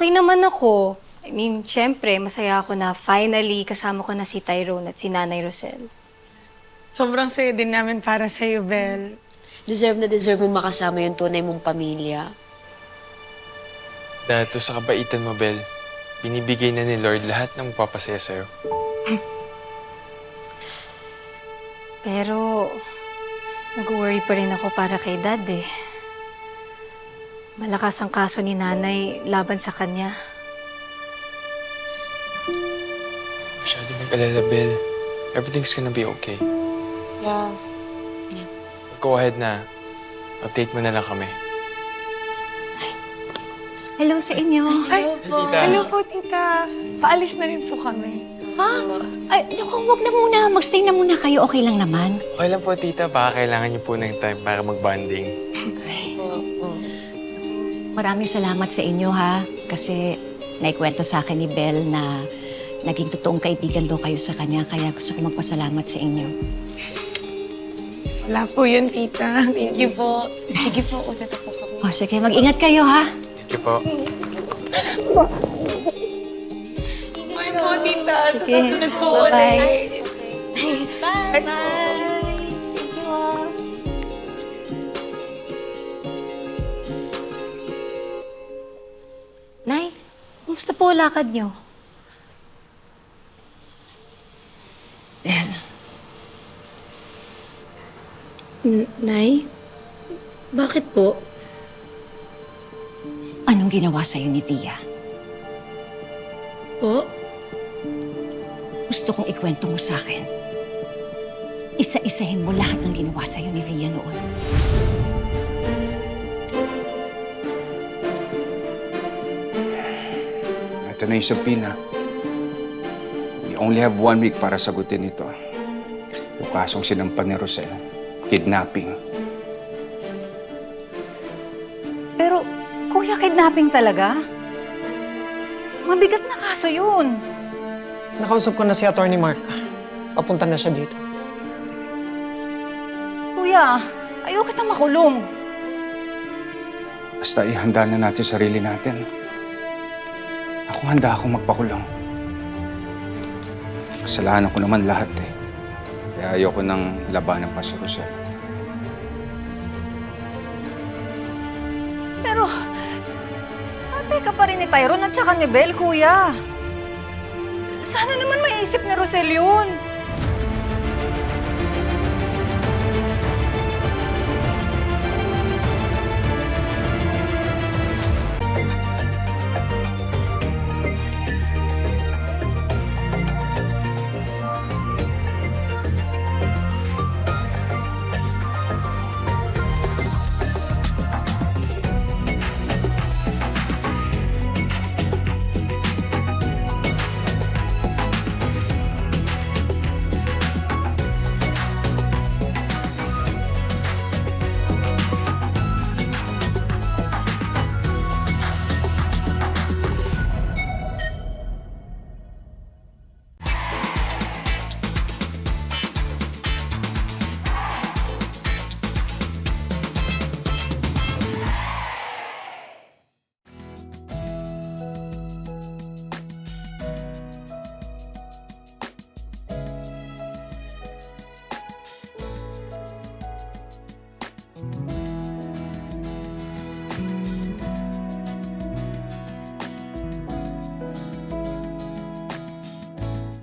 Okay naman ako. I mean, syempre, masaya ako na finally kasama ko na si Tyrone at si Nanay Rosel. Sobrang saya din namin para sa'yo, Bel. Deserve na deserve mo makasama yung tunay mong pamilya. Dahil to sa kabaitan mo, Bel, binibigay na ni Lord lahat ng magpapasaya sa'yo. Pero, nag-worry pa rin ako para kay Dad eh. Malakas ang kaso ni Nanay laban sa kanya. Masyado nag-alala, Bel. Everything's gonna be okay. Yeah. Go ahead na. Update mo na lang kami. Hello sa inyo. Ay, hello po, tita. Paalis na rin po kami. Ha? Ay, naku, wag na muna. Magstay na muna kayo. Okay lang naman. Okay lang po, tita. Baka kailangan niyo po ng time para mag-bonding. Maraming salamat sa inyo, ha? Kasi naikwento sa akin ni Belle na naging totoong kaibigan daw kayo sa kanya. Kaya gusto ko magpasalamat sa inyo. Wala po yun, tita. Thank you po. Sige po, ulit po kami. O, sige. Mag-ingat kayo, ha? Thank you po. Bye po, tita. Sige. Sa susunod po Bye-bye. ulit. Bye! Bye! Thank you all. Nay, kumusta po lakad niyo? Belle, Nay? Bakit po? anong ginawa sa'yo ni Via? Po? Gusto kong ikwento mo sa akin. Isa-isahin mo lahat ng ginawa sa'yo ni Via noon. Ito na yung subpoena. We only have 1 week para sagutin ito. Yung kasong sinampan ni Rosel. Kidnapping. Pero, kuya, kidnapping talaga? Mabigat na kaso yun. Nakausap ko na si Attorney Mark. Papunta na siya dito. Kuya, ayaw kita makulong. Basta ihanda na natin sarili natin. Ako handa akong magpakulong. Kasalanan ko naman lahat eh. Kaya ayoko nang labanan pa si Rosel. Pero, tatay ka pa rin ni Tyrone at saka ni Belle, kuya. Sana naman maisip ni Rosel yun.